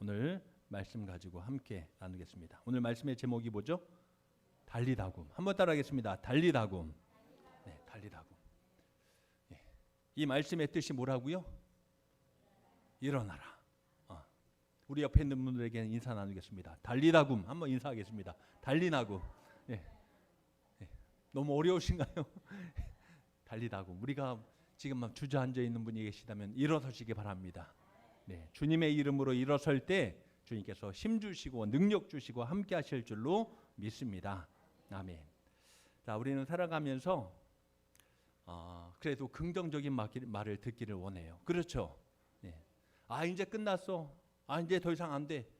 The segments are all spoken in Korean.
오늘 말씀 가지고 함께 나누겠습니다. 오늘 말씀의 제목이 뭐죠? 달리다굼. 한번 따라하겠습니다. 달리다굼. 네, 달리다굼. 예. 이 말씀의 뜻이 뭐라고요? 일어나라. 우리 옆에 있는 분들에게 인사 나누겠습니다. 달리다굼. 한번 인사하겠습니다. 달리다굼. 예. 예. 너무 어려우신가요? 달리다굼. 우리가 지금 막 주저앉아 있는 분이 계시다면 일어서시기 바랍니다. 네, 주님의 이름으로 일어설 때 주님께서 힘 주시고 능력 주시고 함께 하실 줄로 믿습니다. 아멘. 자, 우리는 살아가면서 그래도 긍정적인 말을 듣기를 원해요. 그렇죠? 네. 이제 끝났어. 이제 더 이상 안 돼.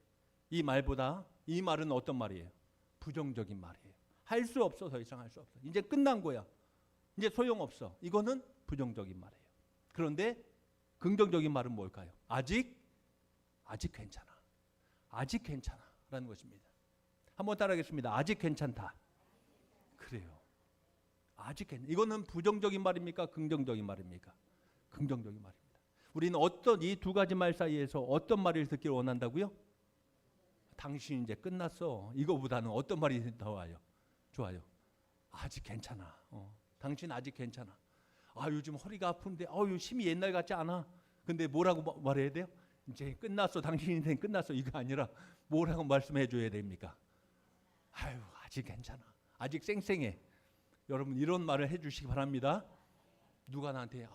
이 말보다 이 말은 어떤 말이에요? 부정적인 말이에요. 할 수 없어. 더 이상 할 수 없어. 이제 끝난 거야. 이제 소용없어. 이거는 부정적인 말이에요. 그런데 긍정적인 말은 뭘까요? 아직 괜찮아. 아직 괜찮아라는 것입니다. 한번 따라하겠습니다. 아직 괜찮다. 그래요. 아직 괜찮아. 이거는 부정적인 말입니까? 긍정적인 말입니까? 긍정적인 말입니다. 우리는 어떤 이 두 가지 말 사이에서 어떤 말을 듣기를 원한다고요? 당신 이제 끝났어. 이거보다는 어떤 말이 더 좋아요. 아직 괜찮아. 당신 아직 괜찮아. 요즘 허리가 아픈데 힘이 옛날 같지 않아. 근데 뭐라고 말해야 돼요? 이제 끝났어. 당신 인생 끝났어. 이거 아니라 뭐라고 말씀해 줘야 됩니까? 아직 괜찮아. 아직 쌩쌩해. 여러분 이런 말을 해 주시기 바랍니다. 누가 나한테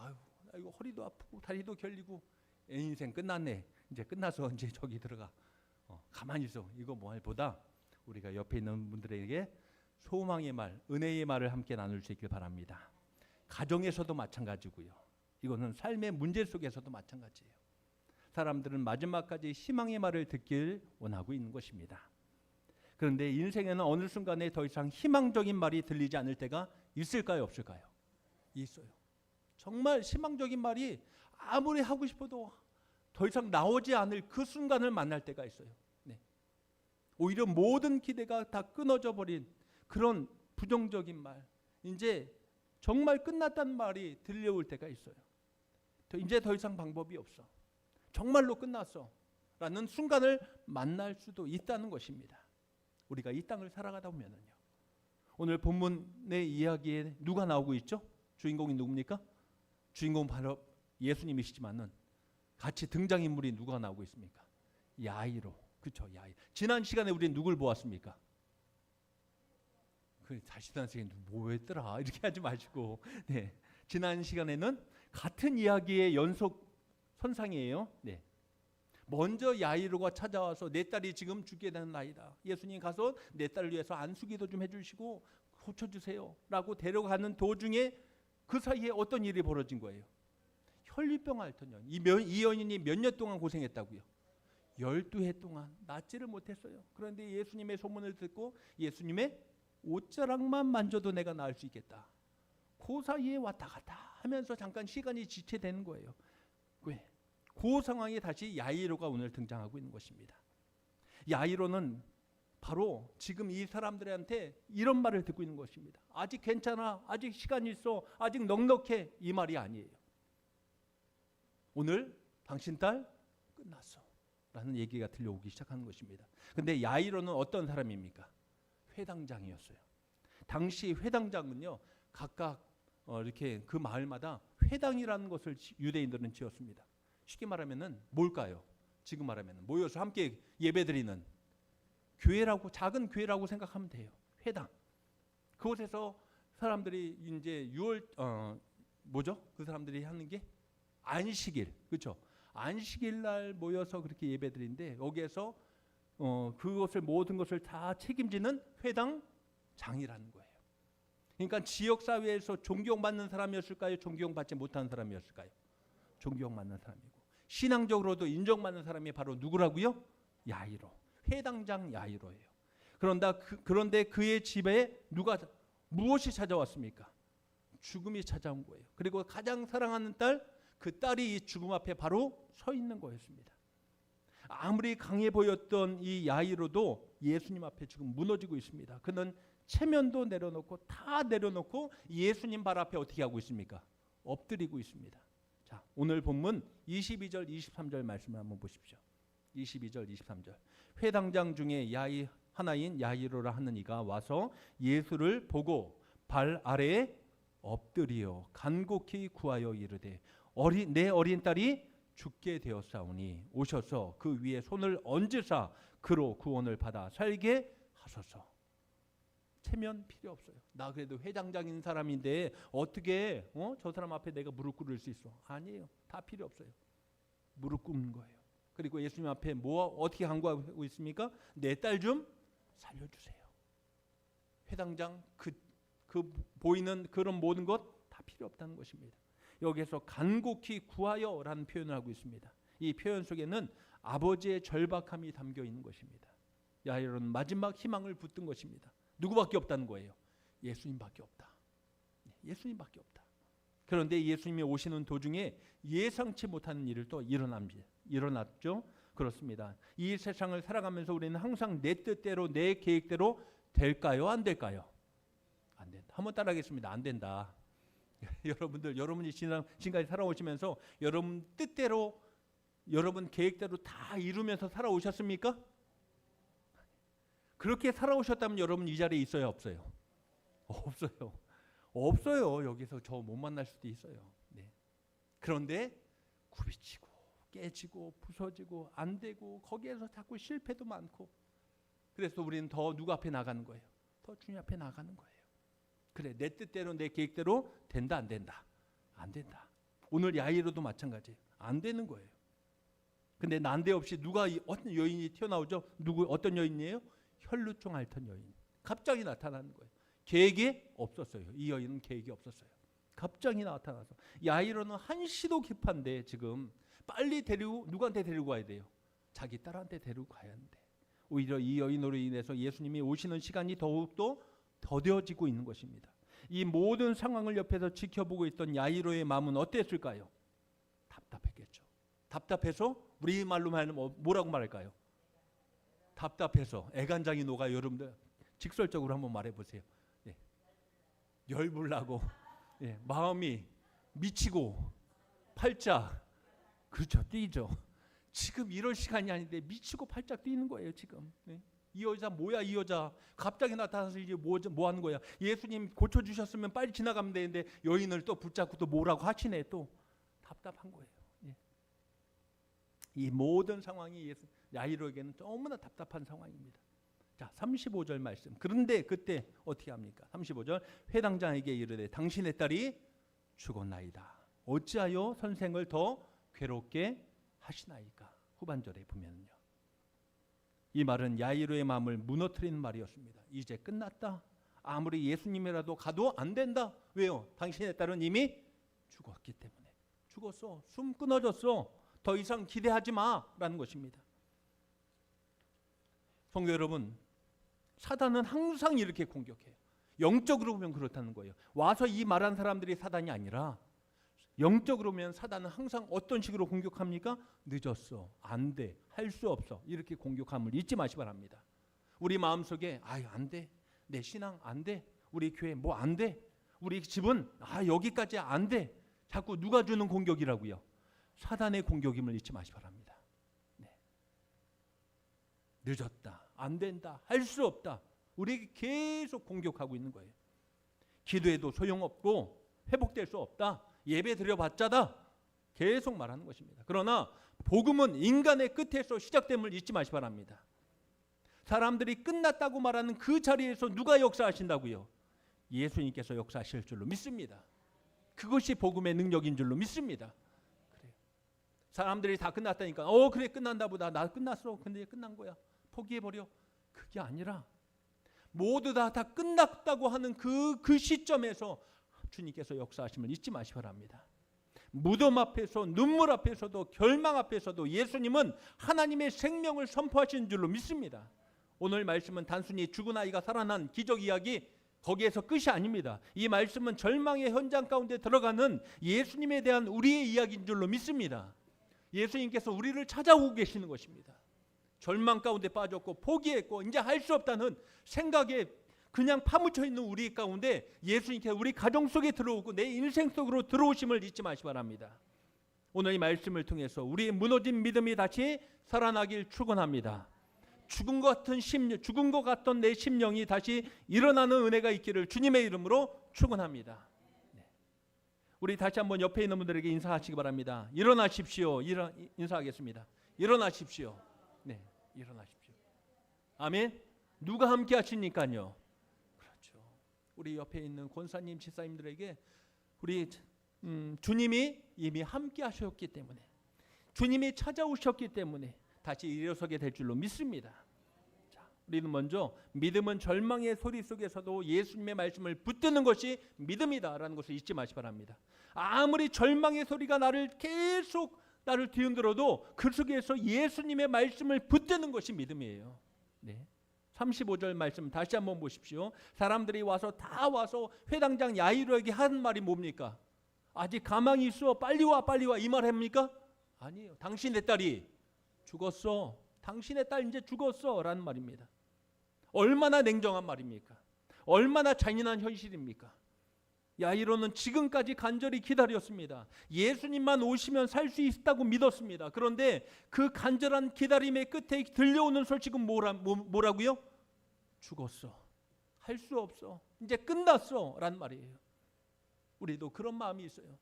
이거 허리도 아프고 다리도 결리고 인생 끝났네. 이제 끝나서 이제 저기 들어가. 가만히 있어. 이거 말보다 우리가 옆에 있는 분들에게 소망의 말, 은혜의 말을 함께 나눌 수 있길 바랍니다. 가정에서도 마찬가지고요. 이거는 삶의 문제 속에서도 마찬가지예요. 사람들은 마지막까지 희망의 말을 듣길 원하고 있는 것입니다. 그런데 인생에는 어느 순간에 더 이상 희망적인 말이 들리지 않을 때가 있을까요? 없을까요? 있어요. 정말 희망적인 말이 아무리 하고 싶어도 더 이상 나오지 않을 그 순간을 만날 때가 있어요. 네. 오히려 모든 기대가 다 끊어져 버린 그런 부정적인 말, 이제 정말 끝났다는 말이 들려올 때가 있어요. 이제 더 이상 방법이 없어. 정말로 끝났어. 라는 순간을 만날 수도 있다는 것입니다. 우리가 이 땅을 살아가다 보면은요. 오늘 본문의 이야기에 누가 나오고 있죠? 주인공이 누굽니까? 주인공은 바로 예수님이시지만은 같이 등장인물이 누가 나오고 있습니까? 야이로. 그렇죠. 야이로. 지난 시간에 우리는 누굴 보았습니까? 다시 단생에 뭐 했더라 이렇게 하지 마시고, 네. 지난 시간에는 같은 이야기의 연속 선상이에요. 네. 먼저 야이로가 찾아와서 내 딸이 지금 죽게 되는 나이다. 예수님 가서 내 딸을 위해서 안수기도 좀 해주시고 고쳐주세요 라고 데려가는 도중에 그 사이에 어떤 일이 벌어진 거예요? 혈류병 앓던 년. 이 여인이 몇 년 동안 고생했다고요? 12해 동안 낫지를 못했어요. 그런데 예수님의 소문을 듣고 예수님의 옷자락만 만져도 내가 나을 수 있겠다. 그 사이에 왔다 갔다 하면서 잠깐 시간이 지체되는 거예요. 왜? 그 상황에 다시 야이로가 오늘 등장하고 있는 것입니다. 야이로는 바로 지금 이 사람들한테 이런 말을 듣고 있는 것입니다. 아직 괜찮아. 아직 시간이 있어. 아직 넉넉해. 이 말이 아니에요. 오늘 당신 딸 끝났어. 라는 얘기가 들려오기 시작하는 것입니다. 근데 야이로는 어떤 사람입니까? 회당장이었어요. 당시 회당장은요, 각각 이렇게 그 마을마다 회당이라는 것을 유대인들은 지었습니다. 쉽게 말하면은 뭘까요? 지금 말하면은 모여서 함께 예배드리는 교회라고, 작은 교회라고 생각하면 돼요. 회당. 그곳에서 사람들이 이제 뭐죠? 그 사람들이 하는 게 안식일, 그렇죠? 안식일 날 모여서 그렇게 예배드리는데 여기에서 그것을 모든 것을 다 책임지는 회당장이라는 거예요. 그러니까 지역 사회에서 존경받는 사람이었을까요? 존경받지 못하는 사람이었을까요? 존경받는 사람이고, 신앙적으로도 인정받는 사람이 바로 누구라고요? 야이로. 회당장 야이로예요. 그런데 그의 집에 무엇이 찾아왔습니까? 죽음이 찾아온 거예요. 그리고 가장 사랑하는 그 딸이 이 죽음 앞에 바로 서 있는 거였습니다. 아무리 강해 보였던 이 야이로도 예수님 앞에 지금 무너지고 있습니다. 그는 체면도 내려놓고 다 내려놓고 예수님 발 앞에 어떻게 하고 있습니까? 엎드리고 있습니다. 자, 오늘 본문 22절 23절 말씀을 한번 보십시오. 22절 23절. 회당장 중에 하나인 야이로라 하는 이가 와서 예수를 보고 발 아래에 엎드리어 간곡히 구하여 이르되 내 어린 딸이 죽게 되었사오니 오셔서 그 위에 손을 얹으사 그로 구원을 받아 살게 하소서. 체면 필요 없어요. 나 그래도 회당장인 사람인데 어떻게 저 사람 앞에 내가 무릎 꿇을 수 있어? 아니에요. 다 필요 없어요. 무릎 꿇는 거예요. 그리고 예수님 앞에 어떻게 간구하고 있습니까? 내 딸 좀 살려주세요. 회당장 그 보이는 그런 모든 것 다 필요 없다는 것입니다. 여기에서 간곡히 구하여라는 표현을 하고 있습니다. 이 표현 속에는 아버지의 절박함이 담겨 있는 것입니다. 야이로는 마지막 희망을 붙든 것입니다. 누구밖에 없다는 거예요. 예수님밖에 없다. 예수님밖에 없다. 그런데 예수님이 오시는 도중에 예상치 못하는 일이 또 일어났죠. 그렇습니다. 이 세상을 살아가면서 우리는 항상 내 뜻대로 내 계획대로 될까요? 안 될까요? 안 된다. 한번 따라하겠습니다. 안 된다. 여러분이 지금까지 살아오시면서 여러분 뜻대로 여러분 계획대로 다 이루면서 살아오셨습니까? 그렇게 살아오셨다면 여러분 이 자리에 있어요, 없어요? 없어요. 없어요. 여기서 저 못 만날 수도 있어요. 네. 그런데 굽이치고 깨지고 부서지고 안 되고 거기에서 자꾸 실패도 많고 그래서 우리는 더 누구 앞에 나가는 거예요? 더 주님 앞에 나가는 거예요. 그래, 내 뜻대로 내 계획대로 된다 안 된다? 안 된다. 오늘 야이로도 마찬가지예요. 안 되는 거예요. 근데 난데없이 어떤 여인이 튀어나오죠? 어떤 여인이에요? 혈루증 앓던 여인. 갑자기 나타나는 거예요. 계획이 없었어요. 이 여인은 계획이 없었어요. 갑자기 나타나서 야이로는 한시도 급한데 지금 빨리 누구한테 데리고 가야 돼요? 자기 딸한테 데리고 가야 하는데 오히려 이 여인으로 인해서 예수님이 오시는 시간이 더욱더 더뎌지고 있는 것입니다. 이 모든 상황을 옆에서 지켜보고 있던 야이로의 마음은 어땠을까요? 답답했겠죠. 답답해서 우리 말로 말하면 뭐라고 말할까요? 답답해서 애간장이 녹아요. 여러분들 직설적으로 한번 말해보세요. 예. 열불나고 마음이 미치고 팔짝 그렇죠. 뛰죠. 지금 이럴 시간이 아닌데 미치고 팔짝 뛰는 거예요. 지금. 이 여자 뭐야 이 여자 갑자기 나타나서 이제 뭐 하는 거야. 예수님 고쳐주셨으면 빨리 지나가면 되는데 여인을 또 붙잡고 또 뭐라고 하시네. 또 답답한 거예요. 이 모든 상황이 야이로에게는 너무나 답답한 상황입니다. 자, 35절 말씀. 그런데 그때 어떻게 합니까? 35절 회당장에게 이르되 당신의 딸이 죽었나이다. 어찌하여 선생을 더 괴롭게 하시나이까? 후반절에 보면요. 이 말은 야이로의 마음을 무너뜨리는 말이었습니다. 이제 끝났다. 아무리 예수님이라도 가도 안 된다. 왜요? 당신의 딸은 이미 죽었기 때문에. 죽었어. 숨 끊어졌어. 더 이상 기대하지 마라는 것입니다. 성도 여러분, 사단은 항상 이렇게 공격해요. 영적으로 보면 그렇다는 거예요. 와서 이 말한 사람들이 사단이 아니라 영적으로 보면 사단은 항상 어떤 식으로 공격합니까? 늦었어, 안 돼, 할 수 없어 이렇게 공격함을 잊지 마시기 바랍니다. 우리 마음속에 안 돼, 내 신앙 안 돼, 우리 교회 뭐 안 돼, 우리 집은 여기까지 안 돼. 자꾸 누가 주는 공격이라고요? 사단의 공격임을 잊지 마시기 바랍니다. 늦었다, 안 된다, 할 수 없다. 우리에게 계속 공격하고 있는 거예요. 기도해도 소용없고 회복될 수 없다. 예배 드려봤자다. 계속 말하는 것입니다. 그러나 복음은 인간의 끝에서 시작됨을 잊지 마시기 바랍니다. 사람들이 끝났다고 말하는 그 자리에서 누가 역사하신다고요? 예수님께서 역사하실 줄로 믿습니다. 그것이 복음의 능력인 줄로 믿습니다. 그래요. 사람들이 다 끝났다니까 그래 끝난다 보다. 나 끝났어. 근데 끝난 거야. 포기해버려. 그게 아니라 모두 다 끝났다고 하는 그 시점에서 주님께서 역사하심을 잊지 마시기 바랍니다. 무덤 앞에서 눈물 앞에서도 결망 앞에서도 예수님은 하나님의 생명을 선포하시는 줄로 믿습니다. 오늘 말씀은 단순히 죽은 아이가 살아난 기적 이야기 거기에서 끝이 아닙니다. 이 말씀은 절망의 현장 가운데 들어가는 예수님에 대한 우리의 이야기인 줄로 믿습니다. 예수님께서 우리를 찾아오고 계시는 것입니다. 절망 가운데 빠졌고 포기했고 이제 할 수 없다는 생각에 그냥 파묻혀 있는 우리 가운데 예수님께서 우리 가정 속에 들어오고 내 인생 속으로 들어오심을 잊지 마시기 바랍니다. 오늘 이 말씀을 통해서 우리의 무너진 믿음이 다시 살아나길 축원합니다. 죽은 것 같던 내 심령이 다시 일어나는 은혜가 있기를 주님의 이름으로 축원합니다. 네. 우리 다시 한번 옆에 있는 분들에게 인사하시기 바랍니다. 일어나십시오. 인사하겠습니다. 일어나십시오. 네, 일어나십시오. 아멘. 누가 함께 하시니까요. 그렇죠. 우리 옆에 있는 권사님, 지사님들에게 우리 주님이 이미 함께 하셨기 때문에, 주님이 찾아오셨기 때문에 다시 일어서게 될 줄로 믿습니다. 자, 우리는 먼저 믿음은 절망의 소리 속에서도 예수님의 말씀을 붙드는 것이 믿음이다라는 것을 잊지 마시기 바랍니다. 아무리 절망의 소리가 계속 나를 뒤흔들어도 그 속에서 예수님의 말씀을 붙드는 것이 믿음이에요. 네. 35절 말씀 다시 한번 보십시오. 사람들이 다 와서 회당장 야이로에게 한 말이 뭡니까? 아직 가망이 있어, 빨리 와 이 말 합니까? 아니에요. 당신의 딸이 죽었어. 당신의 딸 이제 죽었어 라는 말입니다. 얼마나 냉정한 말입니까? 얼마나 잔인한 현실입니까? 야이로는 지금까지 간절히 기다렸습니다. 예수님만 오시면 살 수 있다고 믿었습니다. 그런데 그 간절한 기다림의 끝에 들려오는 소식은 뭐라고요? 죽었어. 할 수 없어. 이제 끝났어 라는 말이에요. 우리도 그런 마음이 있어요.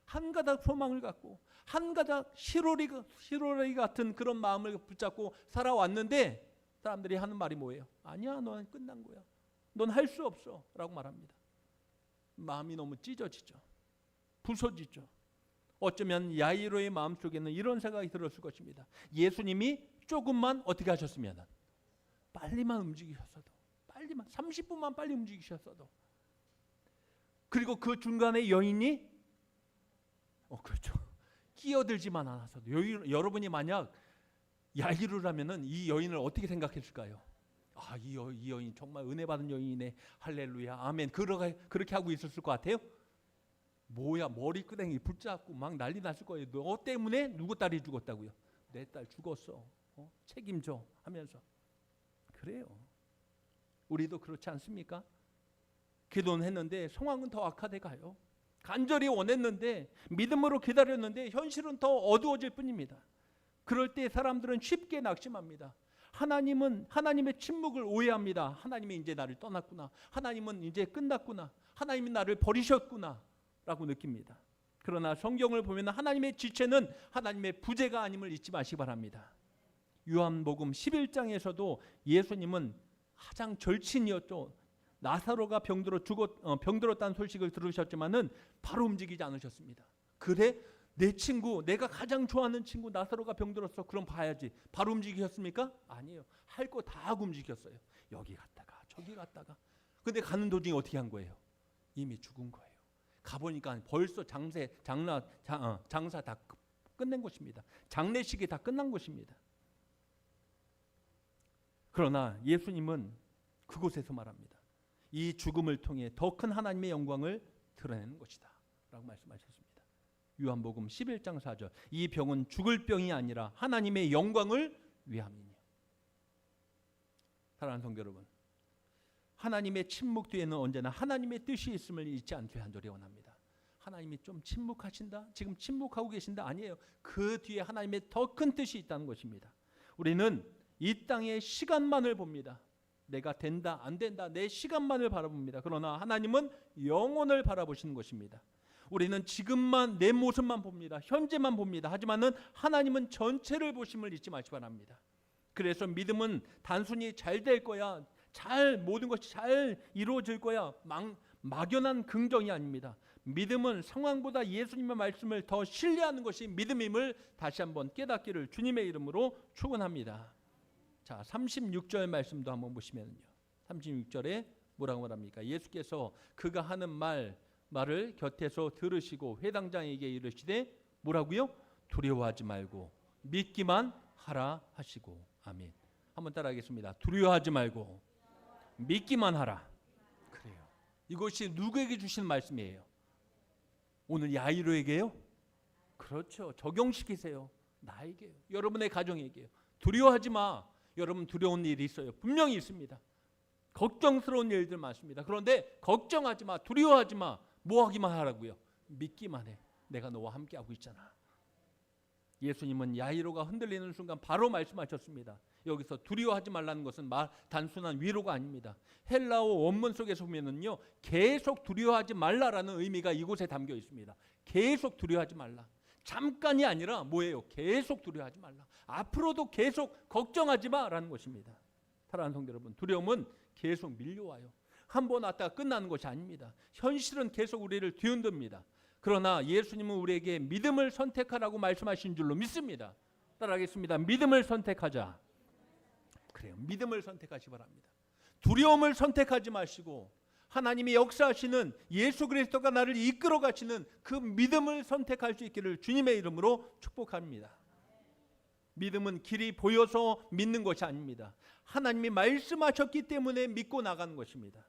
한 가닥 소망을 갖고 한 가닥 시로리 같은 그런 마음을 붙잡고 살아왔는데 사람들이 하는 말이 뭐예요? 아니야, 넌 끝난 거야. 넌 할 수 없어 라고 말합니다. 마음이 너무 찢어지죠. 부서지죠. 어쩌면 야이로의 마음속에는 이런 생각이 들었을 것입니다. 예수님이 조금만 어떻게 하셨으면, 빨리만 움직이셨어도, 30분만 빨리 움직이셨어도, 그리고 그 중간에 여인이 그렇죠, 끼어들지만 않았어도, 여러분이 만약 야이로라면은 이 여인을 어떻게 생각했을까요? 이 여인 정말 은혜 받은 여인이네, 할렐루야, 아멘, 그렇게 하고 있었을 것 같아요? 뭐야, 머리끄댕이 붙잡고 막 난리 났을 거예요. 너 때문에 누구 딸이 죽었다고요? 내 딸 죽었어, 책임져 하면서. 그래요. 우리도 그렇지 않습니까? 기도는 했는데 상황은 더 악화돼 가요. 간절히 원했는데, 믿음으로 기다렸는데 현실은 더 어두워질 뿐입니다. 그럴 때 사람들은 쉽게 낙심합니다. 하나님의 침묵을 오해합니다. 하나님이 이제 나를 떠났구나, 하나님은 이제 끝났구나, 하나님이 나를 버리셨구나 라고 느낍니다. 그러나 성경을 보면 하나님의 지체는 하나님의 부재가 아님을 잊지 마시기 바랍니다. 요한복음 11장에서도 예수님은 가장 절친이었죠. 나사로가 병들었다는 소식을 들으셨지만은 바로 움직이지 않으셨습니다. 그래? 내 친구, 내가 가장 좋아하는 친구 나사로가 병들었어, 그럼 봐야지. 바로 움직이셨습니까? 아니에요. 할 거 다 하고 움직였어요. 여기 갔다가 저기 갔다가. 근데 가는 도중에 어떻게 한 거예요? 이미 죽은 거예요. 가보니까 벌써 장사 다 끝낸 것입니다. 장례식이 다 끝난 것입니다. 그러나 예수님은 그곳에서 말합니다. 이 죽음을 통해 더 큰 하나님의 영광을 드러내는 것이다 라고 말씀하셨습니다. 요한복음 11장 4절. 이 병은 죽을 병이 아니라 하나님의 영광을 위함이니. 사랑하는 성도 여러분, 하나님의 침묵 뒤에는 언제나 하나님의 뜻이 있음을 잊지 않게 간절히 원합니다. 하나님이 좀 침묵하신다? 지금 침묵하고 계신다? 아니에요. 그 뒤에 하나님의 더 큰 뜻이 있다는 것입니다. 우리는 이 땅의 시간만을 봅니다. 내가 된다 안 된다 내 시간만을 바라봅니다. 그러나 하나님은 영혼을 바라보시는 것입니다. 우리는 지금만 내 모습만 봅니다. 현재만 봅니다. 하지만은 하나님은 전체를 보심을 잊지 마시기 바랍니다. 그래서 믿음은 단순히 잘 될 거야, 모든 것이 잘 이루어질 거야, 막연한 긍정이 아닙니다. 믿음은 상황보다 예수님의 말씀을 더 신뢰하는 것이 믿음임을 다시 한번 깨닫기를 주님의 이름으로 축원합니다. 자, 36절 말씀도 한번 보시면요. 36절에 뭐라고 말합니까? 예수께서 그가 하는 말을 곁에서 들으시고 회당장에게 이르시되 뭐라고요? 두려워하지 말고 믿기만 하라 하시고. 아멘. 한번 따라하겠습니다. 두려워하지 말고 믿기만 하라. 그래요. 이것이 누구에게 주시는 말씀이에요? 오늘 야이로에게요? 그렇죠. 적용시키세요. 나에게요. 여러분의 가정에게요. 두려워하지 마. 여러분 두려운 일이 있어요. 분명히 있습니다. 걱정스러운 일들 많습니다. 그런데 걱정하지 마, 두려워하지 마. 뭐 하기만 하라고요? 믿기만 해. 내가 너와 함께하고 있잖아. 예수님은 야이로가 흔들리는 순간 바로 말씀하셨습니다. 여기서 두려워하지 말라는 것은 단순한 위로가 아닙니다. 헬라어 원문 속에서 보면은요, 계속 두려워하지 말라라는 의미가 이곳에 담겨 있습니다. 계속 두려워하지 말라. 잠깐이 아니라 뭐예요? 계속 두려워하지 말라. 앞으로도 계속 걱정하지 마라는 것입니다. 사랑하는 성도 여러분, 두려움은 계속 밀려와요. 한 번 왔다가 끝나는 것이 아닙니다. 현실은 계속 우리를 뒤흔듭니다. 그러나 예수님은 우리에게 믿음을 선택하라고 말씀하신 줄로 믿습니다. 따라하겠습니다. 믿음을 선택하자. 그래요. 믿음을 선택하시 바랍니다. 두려움을 선택하지 마시고 하나님이 역사하시는 예수 그리스도가 나를 이끌어 가시는 그 믿음을 선택할 수 있기를 주님의 이름으로 축복합니다. 믿음은 길이 보여서 믿는 것이 아닙니다. 하나님이 말씀하셨기 때문에 믿고 나가는 것입니다.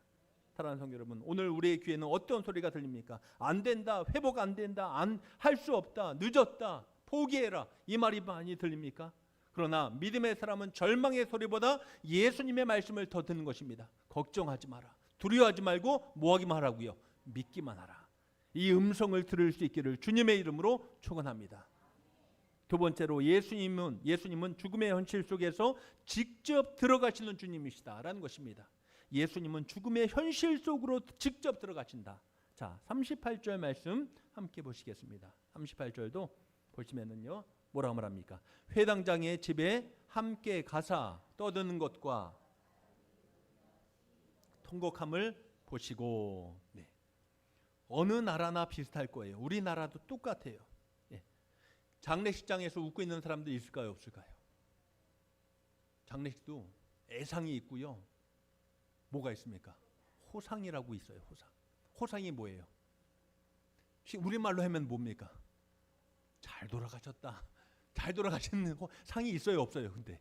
사랑하는 성도 여러분, 오늘 우리의 귀에는 어떤 소리가 들립니까? 안 된다, 회복 안 된다, 할 수 없다, 늦었다, 포기해라, 이 말이 많이 들립니까? 그러나 믿음의 사람은 절망의 소리보다 예수님의 말씀을 더 듣는 것입니다. 걱정하지 마라, 두려워하지 말고 뭐하기만 하라고요? 믿기만 하라. 이 음성을 들을 수 있기를 주님의 이름으로 축원합니다. 두 번째로 예수님은 죽음의 현실 속에서 직접 들어가시는 주님이시다라는 것입니다. 예수님은 죽음의 현실 속으로 직접 들어가신다. 자, 38절 말씀 함께 보시겠습니다. 38절도 보시면은요, 뭐라고 말합니까? 회당장의 집에 함께 가사 떠드는 것과 통곡함을 보시고. 네. 어느 나라나 비슷할 거예요. 우리나라도 똑같아요. 네. 장례식장에서 웃고 있는 사람들 있을까요, 없을까요? 장례식도 애상이 있고요. 뭐가 있습니까? 호상이라고 있어요. 호상이 뭐예요? 우리말로 하면 뭡니까? 잘 돌아가셨다. 잘 돌아가시는 상이 있어요, 없어요? 근데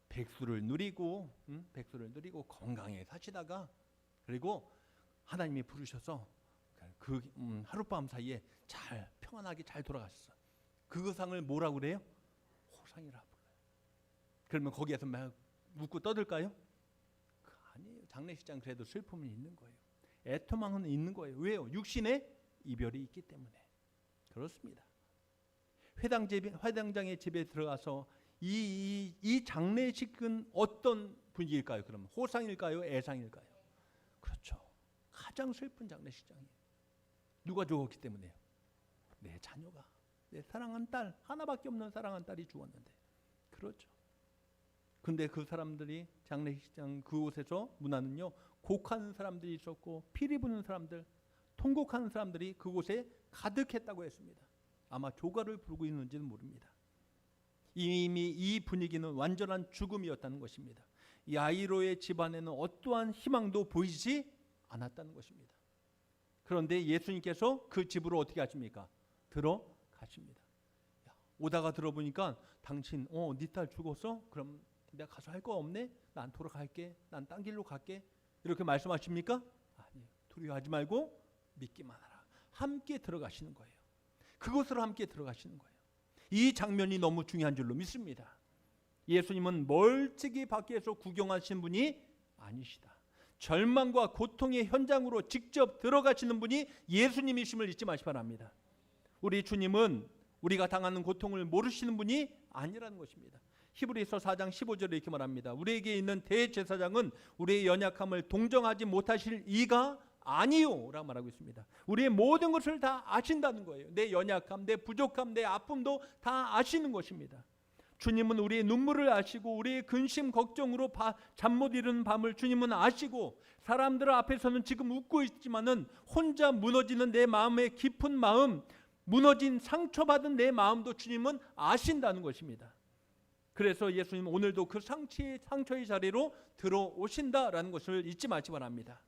백수를 누리고 건강에 사시다가 그리고 하나님이 부르셔서 그 하룻밤 사이에 잘 평안하게 잘 돌아가셨어. 그 상을 뭐라고 그래요? 호상이라고 불러요. 그러면 거기에서 막 웃고 떠들까요? 아니에요. 장례식장 그래도 슬픔이 있는 거예요. 애통함은 있는 거예요. 왜요? 육신의 이별이 있기 때문에. 그렇습니다. 회당장의 집에 들어가서 이 장례식은 어떤 분위기일까요? 그러면 호상일까요? 애상일까요? 그렇죠. 가장 슬픈 장례식장이에요. 누가 죽었기 때문에요? 내 자녀가, 내 사랑한 딸, 하나밖에 없는 사랑한 딸이 죽었는데. 그렇죠. 근데 그 사람들이 장례식장 그곳에서 문화는요, 곡하는 사람들이 있었고 피리 부는 사람들, 통곡하는 사람들이 그곳에 가득했다고 했습니다. 아마 조가를 부르고 있는지는 모릅니다. 이미 이 분위기는 완전한 죽음이었다는 것입니다. 야이로의 집안에는 어떠한 희망도 보이지 않았다는 것입니다. 그런데 예수님께서 그 집으로 어떻게 하십니까? 들어가십니다. 오다가 들어보니까 당신 네 딸 죽었어? 그럼 내가 가서 할 거 없네? 난 돌아갈게. 난 딴 길로 갈게. 이렇게 말씀하십니까? 아니에요. 두려워하지 말고 믿기만 하라. 함께 들어가시는 거예요. 그곳으로 함께 들어가시는 거예요. 이 장면이 너무 중요한 줄로 믿습니다. 예수님은 멀찍이 밖에서 구경하신 분이 아니시다. 절망과 고통의 현장으로 직접 들어가시는 분이 예수님이심을 잊지 마시기 바랍니다. 우리 주님은 우리가 당하는 고통을 모르시는 분이 아니라는 것입니다. 히브리서 4장 15절에 이렇게 말합니다. 우리에게 있는 대제사장은 우리의 연약함을 동정하지 못하실 이가 아니요 라고 말하고 있습니다. 우리의 모든 것을 다 아신다는 거예요. 내 연약함, 내 부족함, 내 아픔도 다 아시는 것입니다. 주님은 우리의 눈물을 아시고 우리의 근심 걱정으로 잠 못 이루는 밤을 주님은 아시고 사람들 앞에서는 지금 웃고 있지만은 혼자 무너지는 내 마음의 깊은 마음, 무너진 상처받은 내 마음도 주님은 아신다는 것입니다. 그래서 예수님은 오늘도 그 상처의 자리로 들어오신다라는 것을 잊지 마시기 바랍니다.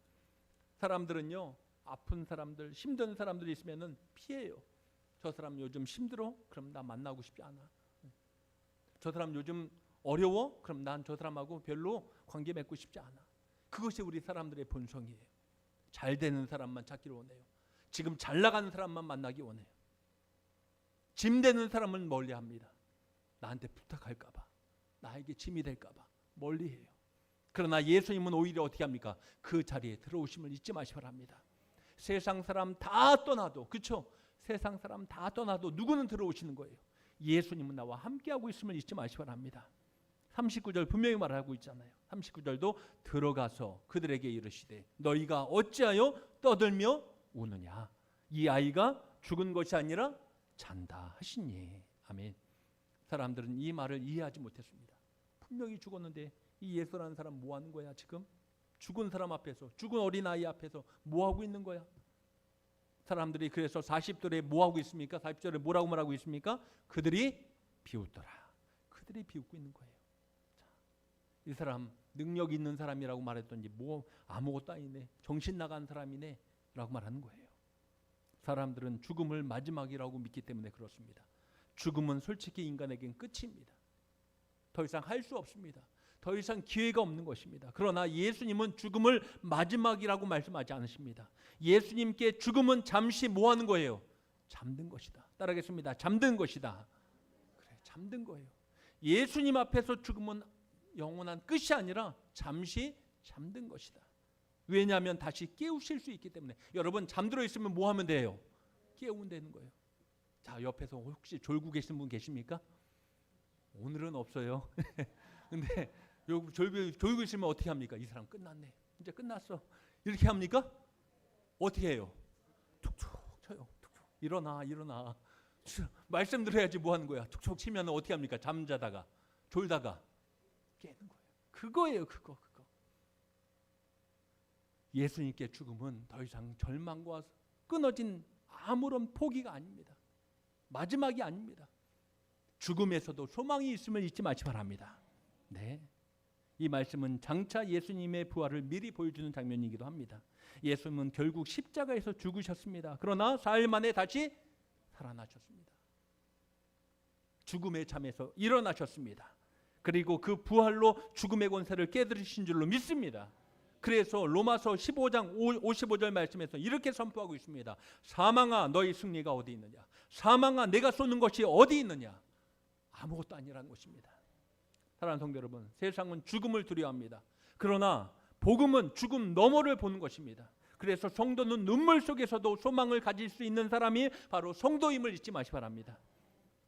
사람들은요, 아픈 사람들, 힘든 사람들이 있으면은 피해요. 저 사람 요즘 힘들어? 그럼 나 만나고 싶지 않아. 저 사람 요즘 어려워? 그럼 난 저 사람하고 별로 관계 맺고 싶지 않아. 그것이 우리 사람들의 본성이에요. 잘 되는 사람만 찾기를 원해요. 지금 잘 나가는 사람만 만나기 원해요. 짐 되는 사람은 멀리합니다. 나한테 부탁할까 봐, 나에게 짐이 될까 봐 멀리해요. 그러나 예수님은 오히려 어떻게 합니까? 그 자리에 들어오심을 잊지 마시기 바랍니다. 세상 사람 다 떠나도, 그렇죠? 세상 사람 다 떠나도 누구는 들어오시는 거예요. 예수님은 나와 함께하고 있음을 잊지 마시기 바랍니다. 39절 분명히 말하고 있잖아요. 39절도 들어가서 그들에게 이르시되 너희가 어찌하여 떠들며 우느냐. 이 아이가 죽은 것이 아니라 잔다 하시니. 아멘. 사람들은 이 말을 이해하지 못했습니다. 분명히 죽었는데 이 예수라는 사람 뭐 하는 거야 지금? 죽은 사람 앞에서, 죽은 어린아이 앞에서 뭐 하고 있는 거야? 사람들이 그래서 40절에 뭐 하고 있습니까? 40절에 뭐라고 말하고 있습니까? 그들이 비웃더라. 그들이 비웃고 있는 거예요. 자, 이 사람 능력 있는 사람이라고 말했더니 뭐 아무것도 아니네, 정신 나간 사람이네 라고 말하는 거예요. 사람들은 죽음을 마지막이라고 믿기 때문에 그렇습니다. 죽음은 솔직히 인간에겐 끝입니다. 더 이상 할 수 없습니다. 더 이상 기회가 없는 것입니다. 그러나 예수님은 죽음을 마지막이라고 말씀하지 않으십니다. 예수님께 죽음은 잠시 뭐 하는 거예요? 잠든 것이다. 따라하겠습니다. 잠든 것이다. 그래, 잠든 거예요. 예수님 앞에서 죽음은 영원한 끝이 아니라 잠시 잠든 것이다. 왜냐하면 다시 깨우실 수 있기 때문에. 여러분 잠들어 있으면 뭐 하면 돼요? 깨우면 되는 거예요. 자, 옆에서 혹시 졸고 계신 분 계십니까? 오늘은 없어요. 근데 졸고 있으면 어떻게 합니까? 이 사람 끝났네, 이제 끝났어, 이렇게 합니까? 어떻게 해요? 툭툭 쳐요. 툭툭. 일어나. 말씀 들어야지 뭐 하는 거야? 툭툭 치면 어떻게 합니까? 잠자다가 졸다가 깨는 거예요. 그거예요. 그거. 예수님께 죽음은 더 이상 절망과 끊어진 아무런 포기가 아닙니다. 마지막이 아닙니다. 죽음에서도 소망이 있음을 잊지 마시기 바랍니다. 네, 이 말씀은 장차 예수님의 부활을 미리 보여주는 장면이기도 합니다. 예수님은 결국 십자가에서 죽으셨습니다. 그러나 사흘 만에 다시 살아나셨습니다. 죽음의 잠에서 일어나셨습니다. 그리고 그 부활로 죽음의 권세를 깨뜨리신 줄로 믿습니다. 그래서 로마서 15장 55절 말씀에서 이렇게 선포하고 있습니다. 사망아 너희 승리가 어디 있느냐? 사망아 내가 쏘는 것이 어디 있느냐? 아무것도 아니라는 것입니다. 사랑하는 성도 여러분, 세상은 죽음을 두려워합니다. 그러나 복음은 죽음 너머를 보는 것입니다. 그래서 성도는 눈물 속에서도 소망을 가질 수 있는 사람이 바로 성도임을 잊지 마시기 바랍니다.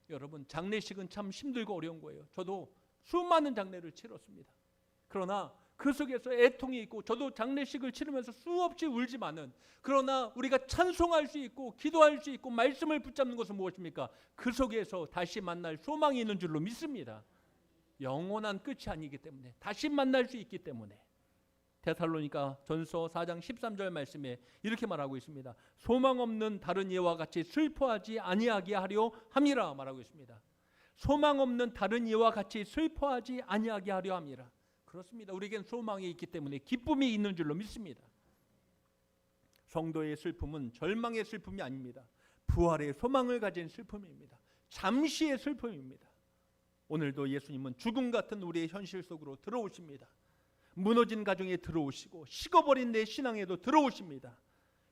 여러분, 장례식은 참 힘들고 어려운 거예요. 저도 수많은 장례를 치렀습니다. 그러나 그 속에서 애통이 있고, 저도 장례식을 치르면서 수없이 울지만은, 그러나 우리가 찬송할 수 있고 기도할 수 있고 말씀을 붙잡는 것은 무엇입니까? 그 속에서 다시 만날 소망이 있는 줄로 믿습니다. 영원한 끝이 아니기 때문에, 다시 만날 수 있기 때문에. 데살로니가 전서 4장 13절 말씀에 이렇게 말하고 있습니다. 소망 없는 다른 이와 같이 슬퍼하지 아니하게 하려 함이라 말하고 있습니다. 소망 없는 다른 이와 같이 슬퍼하지 아니하게 하려 함이라. 그렇습니다. 우리에겐 소망이 있기 때문에 기쁨이 있는 줄로 믿습니다. 성도의 슬픔은 절망의 슬픔이 아닙니다. 부활의 소망을 가진 슬픔입니다. 잠시의 슬픔입니다. 오늘도 예수님은 죽음 같은 우리의 현실 속으로 들어오십니다. 무너진 가정에 들어오시고, 식어버린 내 신앙에도 들어오십니다.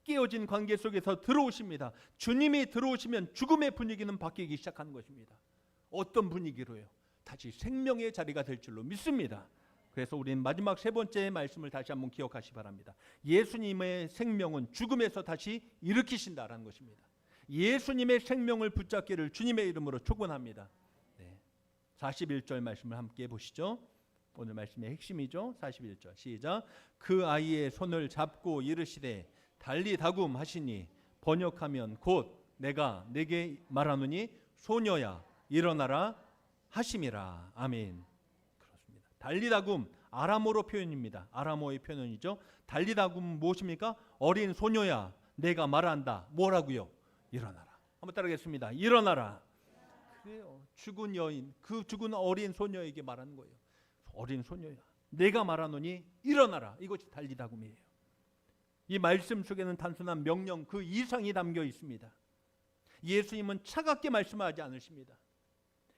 깨어진 관계 속에서 들어오십니다. 주님이 들어오시면 죽음의 분위기는 바뀌기 시작하는 것입니다. 어떤 분위기로요? 다시 생명의 자리가 될 줄로 믿습니다. 그래서 우리는 마지막 세 번째 말씀을 다시 한번 기억하시기 바랍니다. 예수님의 생명은 죽음에서 다시 일으키신다라는 것입니다. 예수님의 생명을 붙잡기를 주님의 이름으로 축원합니다. 네. 41절 말씀을 함께 보시죠. 오늘 말씀의 핵심이죠. 41절 시작. 그 아이의 손을 잡고 이르시되 달리다굼 하시니, 번역하면 곧 내가 내게 말하노니 소녀야 일어나라 하심이라. 아멘. 그렇습니다. 달리다굼 아람어로 표현입니다. 아람어의 표현이죠. 달리다굼 무엇입니까? 어린 소녀야 내가 말한다. 뭐라고요? 일어나라. 한번 따라하겠습니다. 일어나라. 그래요. 죽은 여인, 그 죽은 어린 소녀에게 말하는 거예요. 어린 소녀야 내가 말하노니 일어나라. 이것이 달리다굼이에요. 이 말씀 속에는 단순한 명령 그 이상이 담겨 있습니다. 예수님은 차갑게 말씀하지 않으십니다.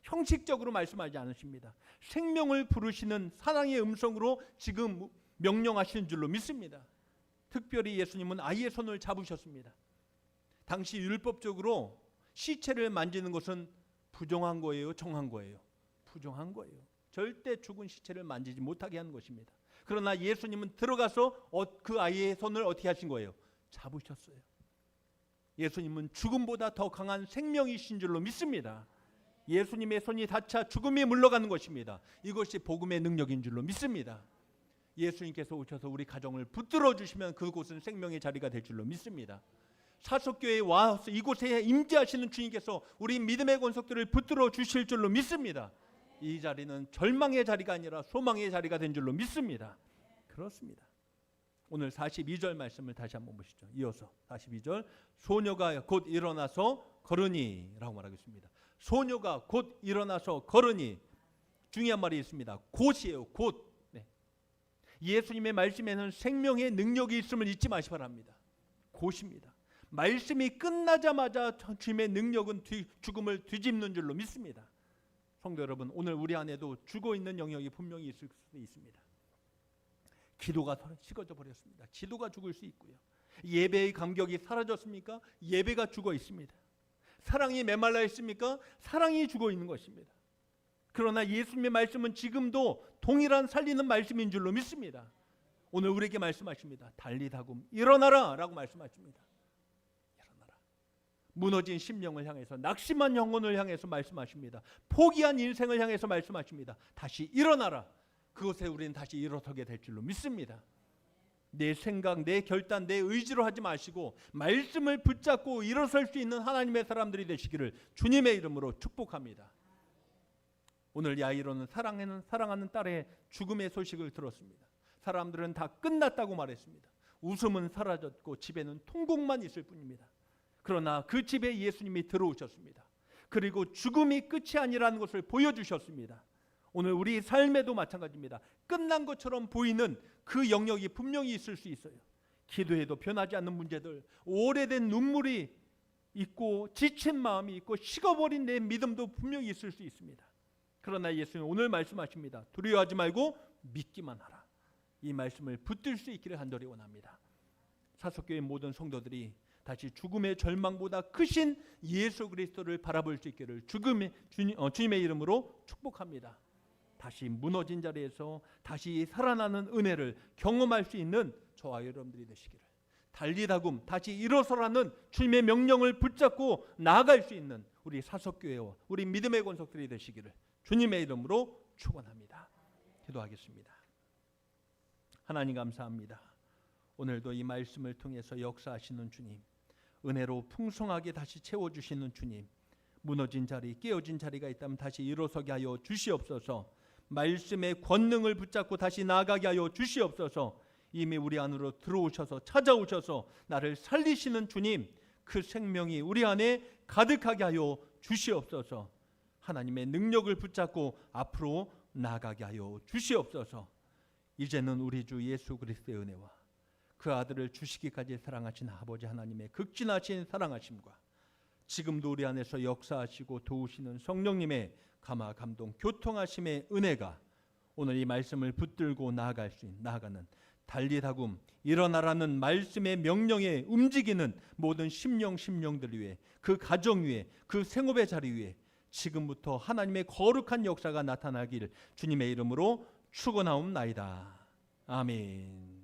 형식적으로 말씀하지 않으십니다. 생명을 부르시는 사랑의 음성으로 지금 명령하시는 줄로 믿습니다. 특별히 예수님은 아이의 손을 잡으셨습니다. 당시 율법적으로 시체를 만지는 것은 부정한 거예요? 정한 거예요? 부정한 거예요. 절대 죽은 시체를 만지지 못하게 하는 것입니다. 그러나 예수님은 들어가서 그 아이의 손을 어떻게 하신 거예요? 잡으셨어요. 예수님은 죽음보다 더 강한 생명이신 줄로 믿습니다. 예수님의 손이 닿자 죽음이 물러가는 것입니다. 이것이 복음의 능력인 줄로 믿습니다. 예수님께서 오셔서 우리 가정을 붙들어 주시면 그곳은 생명의 자리가 될 줄로 믿습니다. 사석교회에 와서 이곳에 임재하시는 주님께서 우리 믿음의 권속들을 붙들어 주실 줄로 믿습니다. 이 자리는 절망의 자리가 아니라 소망의 자리가 된 줄로 믿습니다. 그렇습니다. 오늘 42절 말씀을 다시 한번 보시죠. 이어서 42절, 소녀가 곧 일어나서 걸으니 라고 말하고 있습니다. 소녀가 곧 일어나서 걸으니, 중요한 말이 있습니다. 곧이에요. 곧. 네. 예수님의 말씀에는 생명의 능력이 있음을 잊지 마시 바랍니다. 곧입니다. 말씀이 끝나자마자 주님의 능력은 죽음을 뒤집는 줄로 믿습니다. 성도 여러분, 오늘 우리 안에도 죽어있는 영역이 분명히 있을 수도 있습니다. 기도가 식어져 버렸습니다. 기도가 죽을 수 있고요. 예배의 감격이 사라졌습니까? 예배가 죽어 있습니다. 사랑이 메말라 있습니까? 사랑이 죽어 있는 것입니다. 그러나 예수님의 말씀은 지금도 동일한 살리는 말씀인 줄로 믿습니다. 오늘 우리에게 말씀하십니다. 달리다굼 일어나라 라고 말씀하십니다. 일어나라. 무너진 심령을 향해서, 낙심한 영혼을 향해서 말씀하십니다. 포기한 인생을 향해서 말씀하십니다. 다시 일어나라. 그곳에 우리는 다시 일어서게 될 줄로 믿습니다. 내 생각, 내 결단, 내 의지로 하지 마시고 말씀을 붙잡고 일어설 수 있는 하나님의 사람들이 되시기를 주님의 이름으로 축복합니다. 오늘 야이로는 사랑하는 딸의 죽음의 소식을 들었습니다. 사람들은 다 끝났다고 말했습니다. 웃음은 사라졌고 집에는 통곡만 있을 뿐입니다. 그러나 그 집에 예수님이 들어오셨습니다. 그리고 죽음이 끝이 아니라는 것을 보여주셨습니다. 오늘 우리 삶에도 마찬가지입니다. 끝난 것처럼 보이는 그 영역이 분명히 있을 수 있어요. 기도해도 변하지 않는 문제들, 오래된 눈물이 있고 지친 마음이 있고 식어버린 내 믿음도 분명히 있을 수 있습니다. 그러나 예수님 오늘 말씀하십니다. 두려워하지 말고 믿기만 하라. 이 말씀을 붙들 수 있기를 간절히 원합니다. 사석교회 모든 성도들이 다시 죽음의 절망보다 크신 예수 그리스도를 바라볼 수 있기를 주님의 이름으로 축복합니다. 다시 무너진 자리에서 다시 살아나는 은혜를 경험할 수 있는 저와 여러분들이 되시기를, 달리다굼 다시 일어서라는 주님의 명령을 붙잡고 나아갈 수 있는 우리 사석교회와 우리 믿음의 권속들이 되시기를 주님의 이름으로 축원합니다. 기도하겠습니다. 하나님 감사합니다. 오늘도 이 말씀을 통해서 역사하시는 주님, 은혜로 풍성하게 다시 채워주시는 주님, 무너진 자리, 깨어진 자리가 있다면 다시 일어서게 하여 주시옵소서. 말씀의 권능을 붙잡고 다시 나아가게 하여 주시옵소서. 이미 우리 안으로 들어오셔서 찾아오셔서 나를 살리시는 주님, 그 생명이 우리 안에 가득하게 하여 주시옵소서. 하나님의 능력을 붙잡고 앞으로 나아가게 하여 주시옵소서. 이제는 우리 주 예수 그리스도의 은혜와 그 아들을 주시기까지 사랑하신 아버지 하나님의 극진하신 사랑하심과 지금도 우리 안에서 역사하시고 도우시는 성령님의 감화 감동 교통하심의 은혜가 오늘 이 말씀을 붙들고 나아가는 달리다굼 일어나라는 말씀의 명령에 움직이는 모든 심령들 위에, 그 가정 위에, 그 생업의 자리 위에 지금부터 하나님의 거룩한 역사가 나타나길 주님의 이름으로 축원하옵나이다. 아멘.